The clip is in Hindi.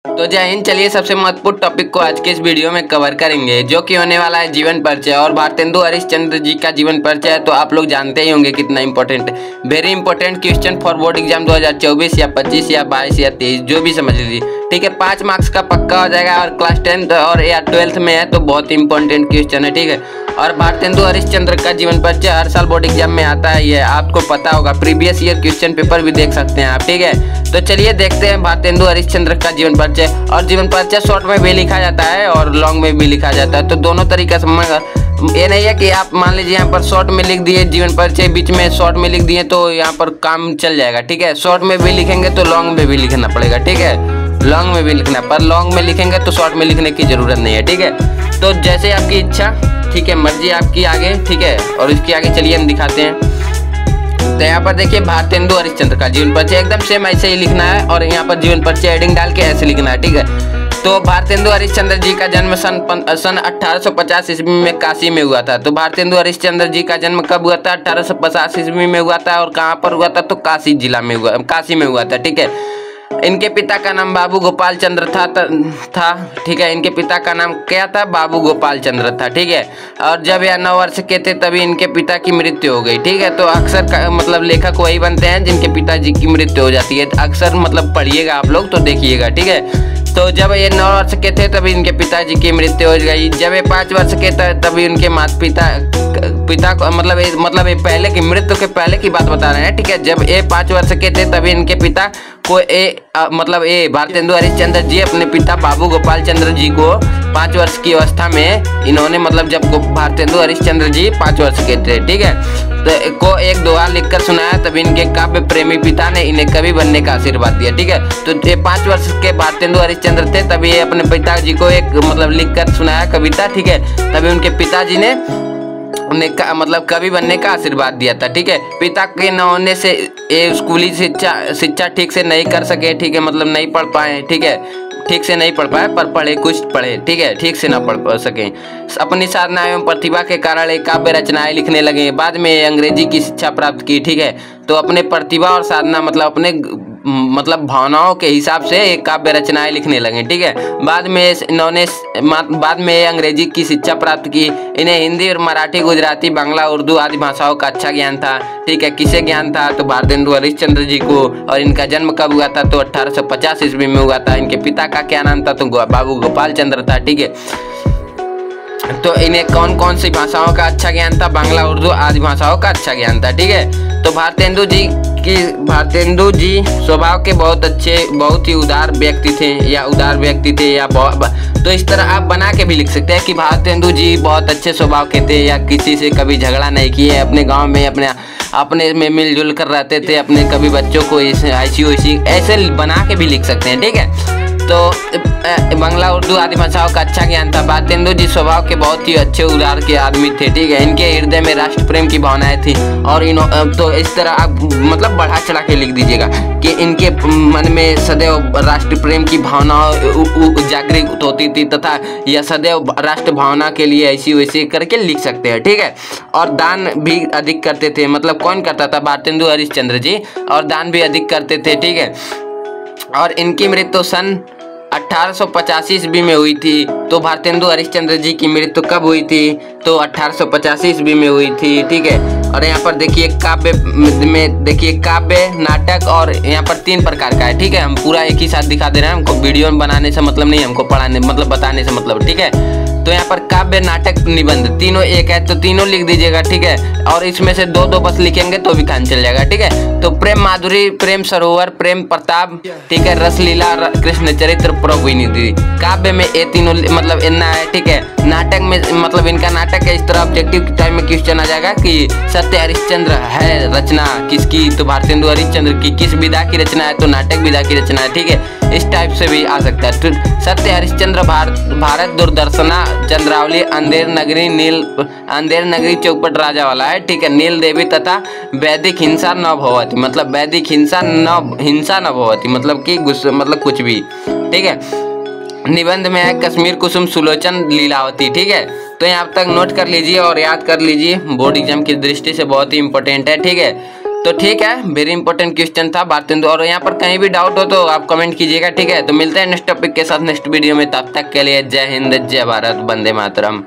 तो जय हिंद। चलिए सबसे महत्वपूर्ण टॉपिक को आज के इस वीडियो में कवर करेंगे, जो कि होने वाला है जीवन परिचय। और भारतेंदु हरिश्चंद्र जी का जीवन परिचय तो आप लोग जानते ही होंगे कितना इंपॉर्टेंट है। Very important question for board exam 2024 या 25 या 22 या 23 जो भी समझ लीजिए, ठीक है। 5 मार्क्स का पक्का हो जाएगा और क्लास 10th और या 12th में है तो बहुत इंपॉर्टेंट क्वेश्चन है, ठीक है। और भारतेंदु हरिश्चंद्र का जीवन परिचय हर साल बोर्ड एग्जाम में आता है, ये आपको पता होगा। प्रीवियस ईयर क्वेश्चन पेपर भी देख सकते हैं आप, ठीक है। तो चलिए देखते हैं भारतेंदु हरिश्चंद्र का जीवन परिचय। और जीवन परिचय शॉर्ट में भी लिखा जाता है और लॉन्ग में भी लिखा जाता है, तो दोनों तरीके से। ये नहीं है कि आप मान लीजिए यहाँ पर शॉर्ट में लिख दिए जीवन परिचय, बीच में शॉर्ट में लिख दिए तो यहाँ पर काम चल जाएगा, ठीक है। शॉर्ट में भी लिखेंगे तो लॉन्ग में भी लिखना पड़ेगा, ठीक है। लॉन्ग में भी लिखना, पर लॉन्ग में लिखेंगे तो शॉर्ट में लिखने की जरूरत नहीं है, ठीक है। तो जैसे आपकी इच्छा, ठीक है, मर्जी आपकी आगे, ठीक है। और इसके आगे चलिए हम दिखाते हैं। तो यहाँ पर देखिए भारतेंदु हरिश्चंद्र का जीवन परिचय एकदम सेम ऐसे ही लिखना है और यहाँ पर जीवन परिचय हेडिंग डाल के ऐसे लिखना है, ठीक है। तो भारतेंदु हरिश्चंद्र जी का जन्म सन 1850 ईस्वी में काशी में हुआ था। तो भारतेंदु हरिश्चंद्र जी का जन्म कब हुआ था? 1850 ईस्वी में हुआ था। और कहाँ पर हुआ था? तो काशी जिला में हुआ, काशी में हुआ था, ठीक है। इनके पिता का नाम बाबू गोपाल चंद्र था, ठीक है। इनके पिता का नाम क्या था? बाबू गोपाल चंद्र था, ठीक है। और जब यह 9 वर्ष के थे तभी इनके पिता की मृत्यु हो गई, ठीक है। तो अक्सर मतलब लेखक वही बनते हैं जिनके पिताजी की मृत्यु हो जाती है। अक्सर मतलब पढ़िएगा आप लोग तो देखिएगा, ठीक है। तो जब ये 9 वर्ष के थे तभी इनके पिताजी की मृत्यु हो गई। जब ये 5 वर्ष के थे तभी उनके पिता को मतलब ये पहले की मृत्यु के पहले की बात बता रहे हैं, ठीक है। जब ये 5 वर्ष के थे तभी इनके पिता को भारतेंदु हरिश्चंद्र जी अपने पिता बाबू गोपाल चंद्र जी को 5 वर्ष की अवस्था में इन्होंने जब भारतेंदु हरिश्चंद्र जी 5 वर्ष के थे, ठीक है, तो को एक दोहा लिखकर सुनाया। तभी इनके काव्य प्रेमी पिता ने इन्हें कवि बनने का आशीर्वाद दिया, ठीक है। तो ये 5 वर्ष के भारतेंदु हरिश्चंद्र थे तभी ये अपने पिताजी को एक लिखकर सुनाया कविता, ठीक है। तभी उनके पिताजी ने उन्हें कवि बनने का आशीर्वाद दिया था, ठीक है। पिता के न होने से ये स्कूली शिक्षा ठीक से नहीं कर सके, ठीक है, नहीं पढ़ पाए, ठीक है। ठीक से नहीं पढ़ पाए पर पढ़े, कुछ पढ़े, ठीक है, ठीक से ना पढ़ सके। अपनी साधना एवं प्रतिभा के कारण एक काव्य रचनाएं लिखने लगे। बाद में अंग्रेजी की शिक्षा प्राप्त की, ठीक है। तो अपने प्रतिभा और साधना अपने भावनाओं के हिसाब से एक काव्य रचनाएं लिखने लगे, ठीक है। बाद में अंग्रेजी की शिक्षा प्राप्त की। इन्हें हिंदी और मराठी, गुजराती, बांग्ला, उर्दू आदि भाषाओं का अच्छा ज्ञान था, ठीक है। किसे ज्ञान था? तो भारतेंदु हरिश्चंद्र जी को। और इनका जन्म कब हुआ था? तो 1850 ईस्वी में हुआ था। इनके पिता का क्या नाम था? तो बाबू गोपाल चंद्र था, ठीक है। तो इन्हें कौन कौन सी भाषाओं का अच्छा ज्ञान था? बांग्ला, उर्दू आदि भाषाओं का अच्छा ज्ञान था, ठीक है। तो भारतेंदु जी स्वभाव के बहुत ही उदार व्यक्ति थे या तो इस तरह आप बना के भी लिख सकते हैं कि भारतेंदु जी बहुत अच्छे स्वभाव के थे या किसी से कभी झगड़ा नहीं किए, अपने गांव में अपने में मिलजुल कर रहते थे, अपने कभी बच्चों को ऐसे बना के भी लिख सकते हैं, ठीक है। तो बांग्ला, उर्दू आदि भाषाओं का अच्छा ज्ञान था। भारतेंदु जी स्वभाव के बहुत ही अच्छे उदार के आदमी थे, ठीक है। इनके हृदय में राष्ट्र प्रेम की भावनाएं थी। और तो इस तरह आप बढ़ा चढ़ा के लिख दीजिएगा कि इनके मन में सदैव राष्ट्र प्रेम की भावना जागृत होती थी तथा यह सदैव राष्ट्र भावना के लिए ऐसी वैसी करके लिख सकते हैं, ठीक है। और दान भी अधिक करते थे, कौन करता था? भारतेंदु हरिश्चंद्र जी। और दान भी अधिक करते थे, ठीक है। और इनकी मृत्यु सन 1885 ईस्वी में हुई थी। तो भारतेंदु हरिश्चंद्र जी की मृत्यु कब हुई थी? तो 1885 ईस्वी में हुई थी, ठीक है। और यहाँ पर देखिए काव्य में काव्य, नाटक और यहाँ पर 3 प्रकार का है, ठीक है। हम पूरा एक ही साथ दिखा दे रहे हैं, हमको वीडियो बनाने से मतलब नहीं, हमको पढ़ाने बताने से मतलब, ठीक है। तो यहाँ पर काव्य, नाटक, निबंध तीनों एक है तो तीनों लिख दीजिएगा, ठीक है। और इसमें से 2-2 बस लिखेंगे तो भी काम चल जाएगा, ठीक है। तो प्रेम माधुरी, प्रेम सरोवर, प्रेम प्रताप, ठीक है, रसलीला, कृष्ण चरित्र, प्रभुनिधि। काव्य में ये तीनों इतना है, ठीक है। नाटक में इनका नाटक है, इस तरह ऑब्जेक्टिव टाइप में क्वेश्चन आ जाएगा कि सत्य हरिश्चंद्र है रचना किसकी? तो भारतेंदु हरिश्चंद्र की। किस विधा की रचना है? तो नाटक विधा की रचना है, ठीक है। इस टाइप से भी आ सकता है। तो सत्य हरिश्चंद्र भारत दूरदर्शना, चंद्रावली, अंधेर नगरी, चौपट राजा वाला है, ठीक है। नील देवी तथा वैदिक हिंसा न भवति, वैदिक हिंसा न भवति कि कुछ भी, ठीक है। निबंध में है कश्मीर कुसुम सुलोचन लीलावती, ठीक है। तो यहाँ तक नोट कर लीजिए और याद कर लीजिए, बोर्ड एग्जाम की दृष्टि से बहुत ही इंपॉर्टेंट है, ठीक है। तो ठीक है, वेरी इंपॉर्टेंट क्वेश्चन था भारतेंदु। और यहाँ पर कहीं भी डाउट हो तो आप कमेंट कीजिएगा, ठीक है। तो मिलते हैं नेक्स्ट टॉपिक के साथ नेक्स्ट वीडियो में, तब तक के लिए जय हिंद, जय भारत, वंदे मातरम।